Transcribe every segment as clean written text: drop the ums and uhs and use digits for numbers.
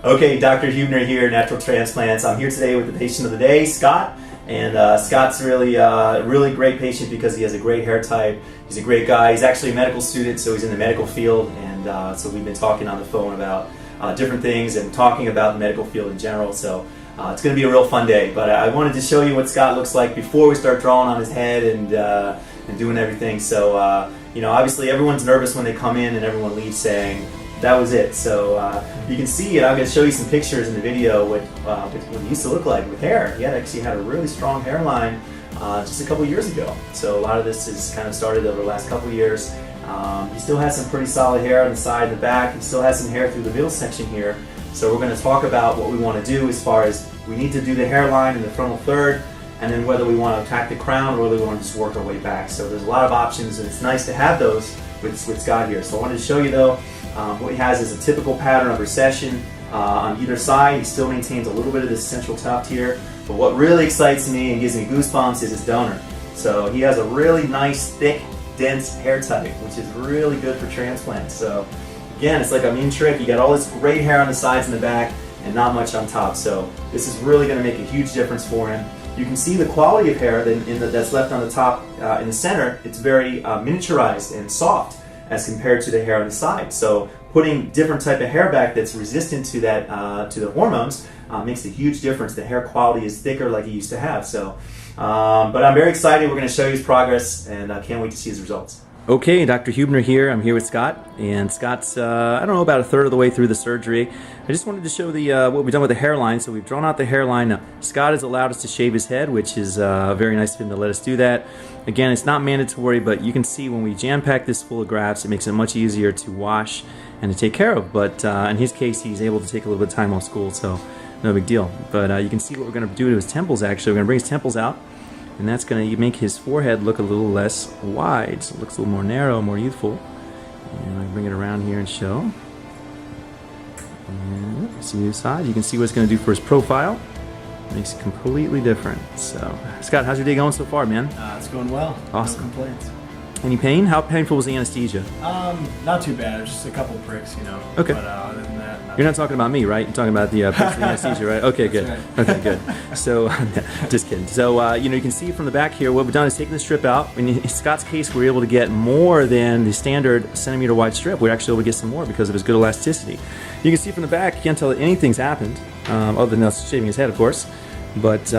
Okay, Dr. Huebner here, Natural Transplants. I'm here today with the patient of the day, Scott. And Scott's really great patient because he has a great hair type. He's a great guy. He's actually a medical student, so he's in the medical field. And so we've been talking on the phone about different things and talking about the medical field in general. So it's going to be a real fun day. But I wanted to show you what Scott looks like before we start drawing on his head and doing everything. So, you know, obviously everyone's nervous when they come in and everyone leaves saying, that was it. So you can see, and I'm going to show you some pictures in the video what he used to look like with hair. He actually had a really strong hairline just a couple years ago. So a lot of this is kind of started over the last couple years. He still has some pretty solid hair on the side and the back. He still has some hair through the middle section here. So we're going to talk about what we want to do as far as we need to do the hairline in the frontal third, and then whether we want to attack the crown or whether we want to just work our way back. So there's a lot of options, and it's nice to have those with Scott here. So I wanted to show you though, what he has is a typical pattern of recession on either side. He still maintains a little bit of this central tuft here, but what really excites me and gives me goosebumps is his donor. So he has a really nice, thick, dense hair type, which is really good for transplants. So again, it's like a mean trick. You got all this great hair on the sides and the back and not much on top. So this is really going to make a huge difference for him. You can see the quality of hair that's left on the top in the center. It's very miniaturized and soft as compared to the hair on the side. So putting different type of hair back that's resistant to that to the hormones makes a huge difference. The hair quality is thicker like he used to have. So, but I'm very excited. We're going to show you his progress, and I can't wait to see his results. Okay, Dr. Huebner here. I'm here with Scott, and Scott's I don't know, about a third of the way through the surgery. I just wanted to show the what we've done with the hairline. So we've drawn out the hairline. Now, Scott has allowed us to shave his head, which is very nice of him to let us do that. Again, it's not mandatory, but you can see when we jam-pack this full of grafts, it makes it much easier to wash and to take care of. But in his case, he's able to take a little bit of time off school, so no big deal. But you can see what we're going to do to his temples, actually. We're going to bring his temples out, and that's going to make his forehead look a little less wide. So it looks a little more narrow, more youthful. And I bring it around here and show. And see the side. You can see what it's going to do for his profile. Makes it completely different. So, Scott, how's your day going so far, man? It's going well. Awesome. No complaints. Any pain? How painful was the anesthesia? Not too bad. Just a couple pricks, you know. Okay. But other than that, you're not talking about me, right? You're talking about the pricks of the anesthesia, right? Okay, good. Right. Okay, good. So, just kidding. So, you know, you can see from the back here, what we've done is taken the strip out. In Scott's case, we were able to get more than the standard centimeter wide strip. We're actually able to get some more because of his good elasticity. You can see from the back, you can't tell that anything's happened, other than us shaving his head, of course. But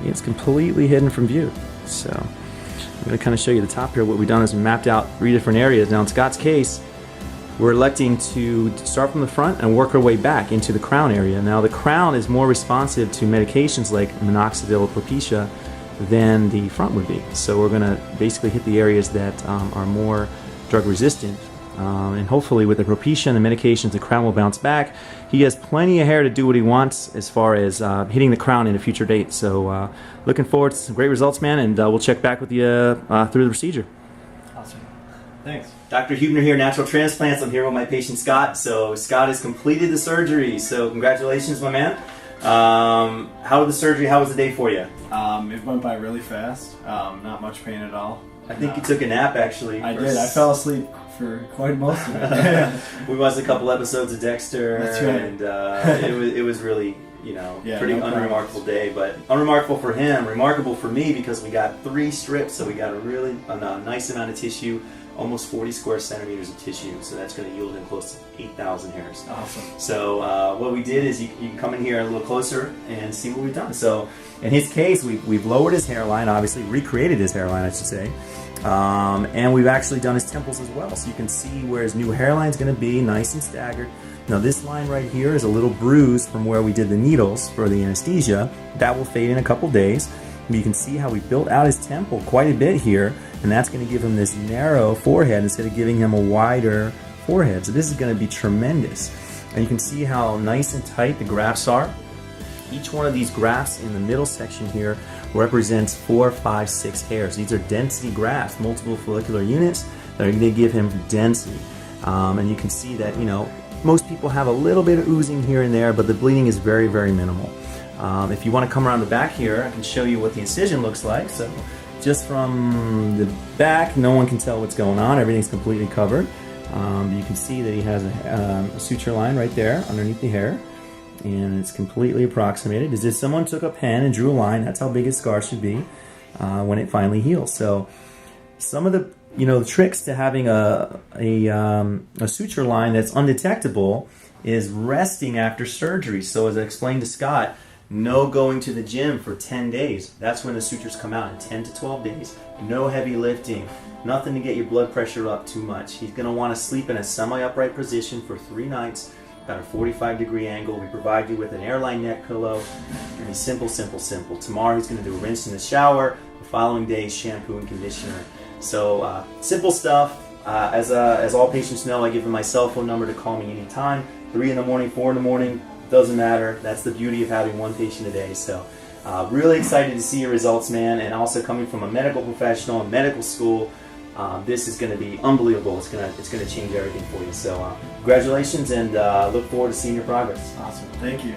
it's completely hidden from view. So I'm going to kind of show you the top here. What we've done is we mapped out 3 different areas. Now in Scott's case, we're electing to start from the front and work our way back into the crown area. Now the crown is more responsive to medications like minoxidil or Propecia than the front would be. So we're going to basically hit the areas that are more drug resistant. And hopefully with the Propecia and the medications, the crown will bounce back. He has plenty of hair to do what he wants as far as hitting the crown in a future date. So looking forward to some great results, man, and we'll check back with you through the procedure. awesome. Thanks. Dr. Huebner here, Natural Transplants. I'm here with my patient Scott. So Scott has completed the surgery. So congratulations, my man. How was the surgery? How was the day for you? It went by really fast. Not much pain at all. I think you took a nap, actually. I did. I fell asleep for quite most of it. We watched a couple episodes of Dexter. That's right. And it was really, you know, pretty unremarkable day. But unremarkable for him, remarkable for me, because we got 3 strips, so we got a nice amount of tissue, almost 40 square centimeters of tissue. So that's going to yield in close to 8,000 hairs. Awesome. So what we did is you can come in here a little closer and see what we've done. So in his case, we've lowered his hairline, obviously recreated his hairline, I should say. And we've actually done his temples as well, so you can see where his new hairline is going to be, nice and staggered. Now this line right here is a little bruised from where we did the needles for the anesthesia. That will fade in a couple days. But you can see how we built out his temple quite a bit here, and that's going to give him this narrow forehead instead of giving him a wider forehead. So this is going to be tremendous. And you can see how nice and tight the grafts are. Each one of these grafts in the middle section here represents 4, 5, 6 hairs. These are density grafts, multiple follicular units that are going to give him density. And you can see that, you know, most people have a little bit of oozing here and there, but the bleeding is very, very minimal. If you want to come around the back here, I can show you what the incision looks like. So just from the back, no one can tell what's going on. Everything's completely covered. You can see that he has a suture line right there underneath the hair. and it's completely approximated. As if someone took a pen and drew a line. That's how big a scar should be when it finally heals. So some of the tricks to having a suture line that's undetectable is resting after surgery. So as I explained to Scott, no going to the gym for 10 days. That's when the sutures come out, in 10 to 12 days. No heavy lifting, nothing to get your blood pressure up too much. He's going to want to sleep in a semi-upright position for 3 nights, about a 45-degree angle. We provide you with an airline neck pillow. It's going to be simple, simple, simple. Tomorrow he's going to do a rinse in the shower. The following day, shampoo and conditioner. So simple stuff. As all patients know, I give them my cell phone number to call me anytime. 3 in the morning, 4 in the morning, doesn't matter. That's the beauty of having one patient a day. So really excited to see your results, man. And also coming from a medical professional in medical school, this is going to be unbelievable. It's going to change everything for you. So congratulations, and look forward to seeing your progress. Awesome. Thank you.